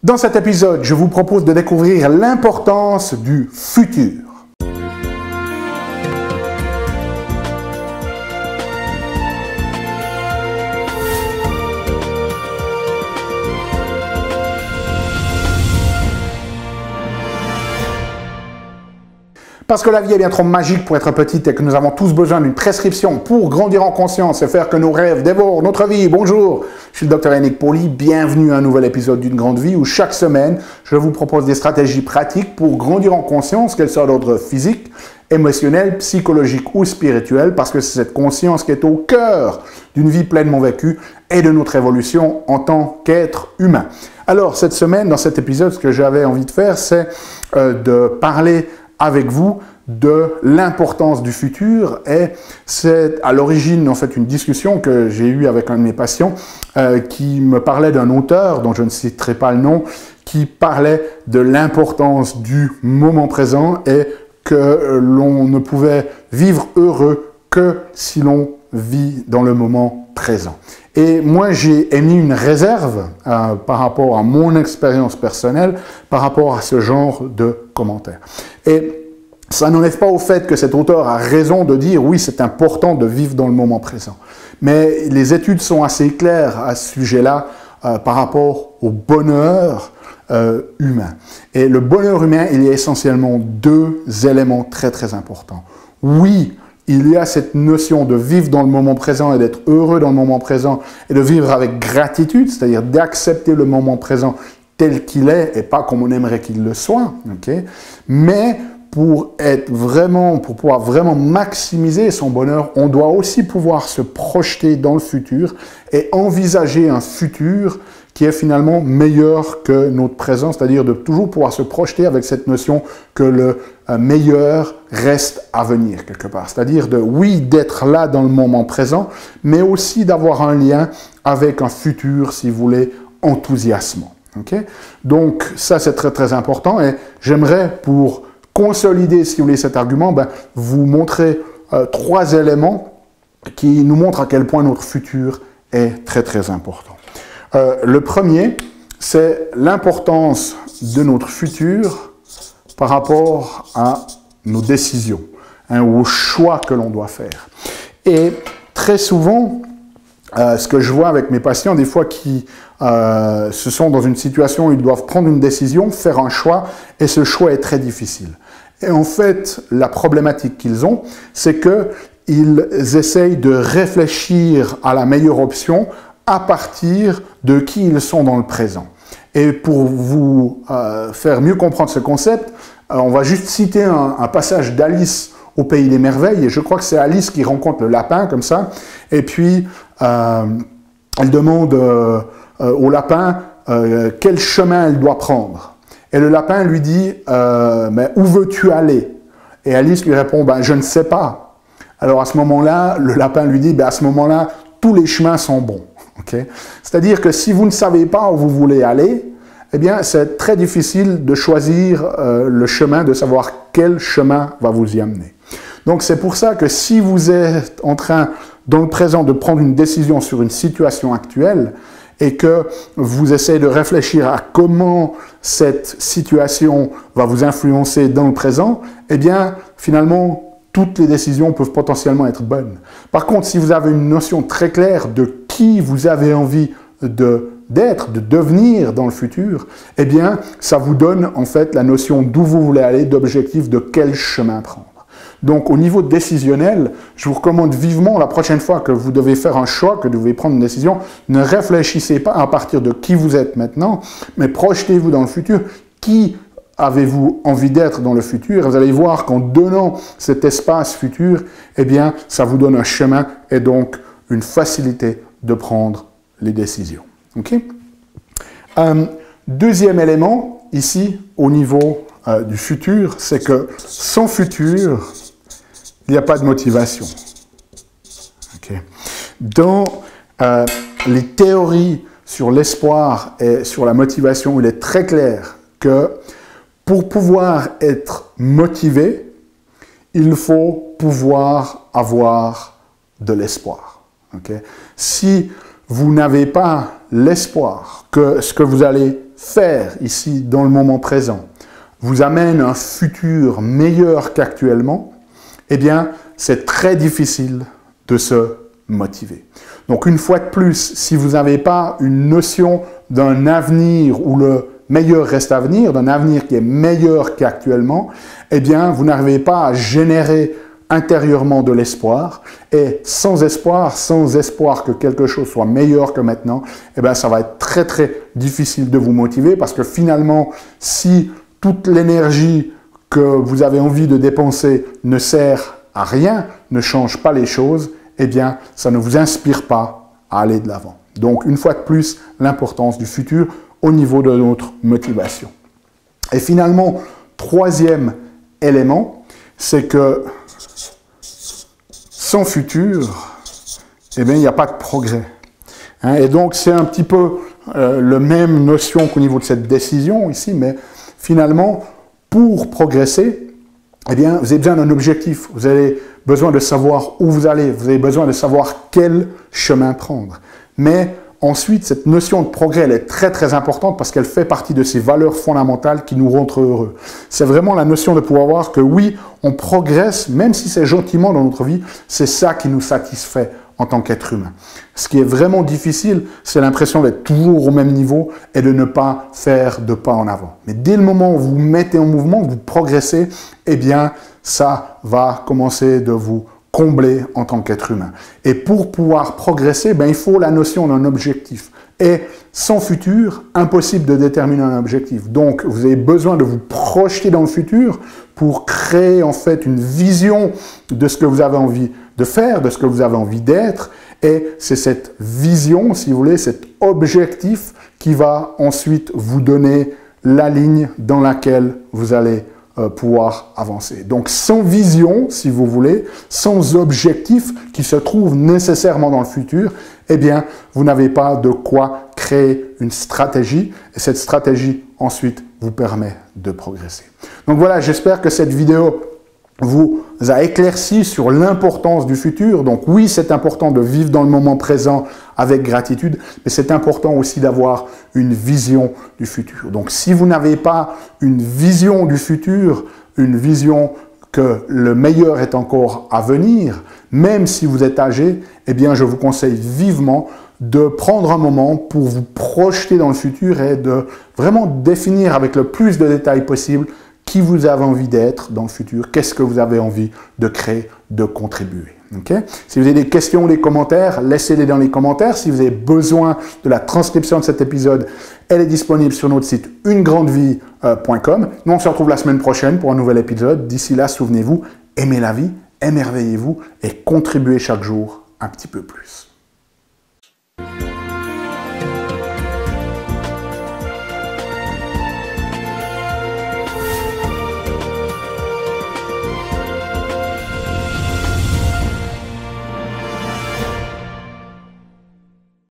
Dans cet épisode, je vous propose de découvrir l'importance du futur. Parce que la vie est bien trop magique pour être petite et que nous avons tous besoin d'une prescription pour grandir en conscience et faire que nos rêves dévorent notre vie. Bonjour, je suis le Dr Yannick Pauly, bienvenue à un nouvel épisode d'une grande vie où chaque semaine, je vous propose des stratégies pratiques pour grandir en conscience, qu'elles soient d'ordre physique, émotionnel, psychologique ou spirituel, parce que c'est cette conscience qui est au cœur d'une vie pleinement vécue et de notre évolution en tant qu'être humain. Alors, cette semaine, dans cet épisode, ce que j'avais envie de faire, c'est de parler avec vous de l'importance du futur, et c'est à l'origine en fait une discussion que j'ai eue avec un de mes patients qui me parlait d'un auteur dont je ne citerai pas le nom, qui parlait de l'importance du moment présent et que l'on ne pouvait vivre heureux que si l'on vit dans le moment présent. Et moi, j'ai émis une réserve par rapport à mon expérience personnelle, par rapport à ce genre de commentaires. Et ça n'enlève pas au fait que cet auteur a raison de dire « oui, c'est important de vivre dans le moment présent ». Mais les études sont assez claires à ce sujet-là par rapport au bonheur humain. Et le bonheur humain, il y a essentiellement deux éléments très très importants. Oui, il y a cette notion de vivre dans le moment présent et d'être heureux dans le moment présent et de vivre avec gratitude, c'est-à-dire d'accepter le moment présent tel qu'il est et pas comme on aimerait qu'il le soit. Okay? Mais pour pouvoir vraiment maximiser son bonheur, on doit aussi pouvoir se projeter dans le futur et envisager un futur qui est finalement meilleur que notre présent, c'est-à-dire de toujours pouvoir se projeter avec cette notion que le meilleur reste à venir quelque part. C'est-à-dire oui, d'être là dans le moment présent, mais aussi d'avoir un lien avec un futur, si vous voulez, enthousiasmant. Okay? Donc ça, c'est très très important, et j'aimerais, pour consolider, si vous voulez, cet argument, vous montrer trois éléments qui nous montrent à quel point notre futur est très très important. Le premier, c'est l'importance de notre futur par rapport à nos décisions, aux choix que l'on doit faire. Et très souvent, ce que je vois avec mes patients, des fois qui se sont dans une situation où ils doivent prendre une décision, faire un choix, et ce choix est très difficile. Et en fait, la problématique qu'ils ont, c'est qu'ils essayent de réfléchir à la meilleure option à partir de qui ils sont dans le présent. Et pour vous faire mieux comprendre ce concept, on va juste citer un passage d'Alice au Pays des Merveilles, et je crois que c'est Alice qui rencontre le lapin, comme ça, et puis elle demande au lapin quel chemin elle doit prendre. Et le lapin lui dit « mais où veux-tu aller ?» Et Alice lui répond « je ne sais pas ». Alors à ce moment-là, le lapin lui dit « à ce moment-là, tous les chemins sont bons. » Okay? C'est-à-dire que si vous ne savez pas où vous voulez aller, eh bien c'est très difficile de choisir le chemin, de savoir quel chemin va vous y amener. Donc c'est pour ça que si vous êtes en train, dans le présent, de prendre une décision sur une situation actuelle, et que vous essayez de réfléchir à comment cette situation va vous influencer dans le présent, eh bien, finalement, toutes les décisions peuvent potentiellement être bonnes. Par contre, si vous avez une notion très claire de qui vous avez envie d'être, de devenir dans le futur, eh bien, ça vous donne en fait la notion d'où vous voulez aller, d'objectif, de quel chemin prendre. Donc, au niveau décisionnel, je vous recommande vivement, la prochaine fois que vous devez faire un choix, que vous devez prendre une décision, ne réfléchissez pas à partir de qui vous êtes maintenant, mais projetez-vous dans le futur. Qui avez-vous envie d'être dans le futur? Et vous allez voir qu'en donnant cet espace futur, eh bien, ça vous donne un chemin et donc une facilité de prendre les décisions. Okay? Deuxième élément, ici, au niveau du futur, c'est que sans futur, il n'y a pas de motivation. Okay. Dans les théories sur l'espoir et sur la motivation, il est très clair que pour pouvoir être motivé, il faut pouvoir avoir de l'espoir. Okay. Si vous n'avez pas l'espoir que ce que vous allez faire ici dans le moment présent vous amène un futur meilleur qu'actuellement, eh bien, c'est très difficile de se motiver. Donc, une fois de plus, si vous n'avez pas une notion d'un avenir où le meilleur reste à venir, d'un avenir qui est meilleur qu'actuellement, eh bien, vous n'arrivez pas à générer intérieurement de l'espoir. Et sans espoir que quelque chose soit meilleur que maintenant, eh bien, ça va être très, très difficile de vous motiver parce que finalement, si toute l'énergie que vous avez envie de dépenser ne sert à rien, ne change pas les choses, eh bien, ça ne vous inspire pas à aller de l'avant. Donc, une fois de plus, l'importance du futur au niveau de notre motivation. Et finalement, troisième élément, c'est que sans futur, eh bien, il n'y a pas de progrès. Et donc, c'est un petit peu la même notion qu'au niveau de cette décision ici, mais finalement, pour progresser, eh bien, vous avez besoin d'un objectif. Vous avez besoin de savoir où vous allez. Vous avez besoin de savoir quel chemin prendre. Mais ensuite, cette notion de progrès, elle est très, très importante parce qu'elle fait partie de ces valeurs fondamentales qui nous rendent heureux. C'est vraiment la notion de pouvoir voir que oui, on progresse, même si c'est gentiment dans notre vie, c'est ça qui nous satisfait en tant qu'être humain. Ce qui est vraiment difficile, c'est l'impression d'être toujours au même niveau et de ne pas faire de pas en avant. Mais dès le moment où vous vous mettez en mouvement, que vous progressez, eh bien, ça va commencer de vous combler en tant qu'être humain. Et pour pouvoir progresser, ben, il faut la notion d'un objectif. Et sans futur, impossible de déterminer un objectif. Donc, vous avez besoin de vous projeter dans le futur pour créer en fait une vision de ce que vous avez envie de faire, de ce que vous avez envie d'être. Et c'est cette vision, si vous voulez, cet objectif qui va ensuite vous donner la ligne dans laquelle vous allez pouvoir avancer. Donc, sans vision, si vous voulez, sans objectif qui se trouve nécessairement dans le futur, eh bien, vous n'avez pas de quoi créer une stratégie. Et cette stratégie, ensuite, vous permet de progresser. Donc voilà, j'espère que cette vidéo vous a éclairci sur l'importance du futur. Donc oui, c'est important de vivre dans le moment présent avec gratitude, mais c'est important aussi d'avoir une vision du futur. Donc si vous n'avez pas une vision du futur, une vision que le meilleur est encore à venir, même si vous êtes âgé, eh bien je vous conseille vivement de prendre un moment pour vous projeter dans le futur et de vraiment définir avec le plus de détails possible qui vous avez envie d'être dans le futur, qu'est-ce que vous avez envie de créer, de contribuer. Okay? Si vous avez des questions ou des commentaires, laissez-les dans les commentaires. Si vous avez besoin de la transcription de cet épisode, elle est disponible sur notre site unegrandevie.com. Nous, on se retrouve la semaine prochaine pour un nouvel épisode. D'ici là, souvenez-vous, aimez la vie, émerveillez-vous et contribuez chaque jour un petit peu plus.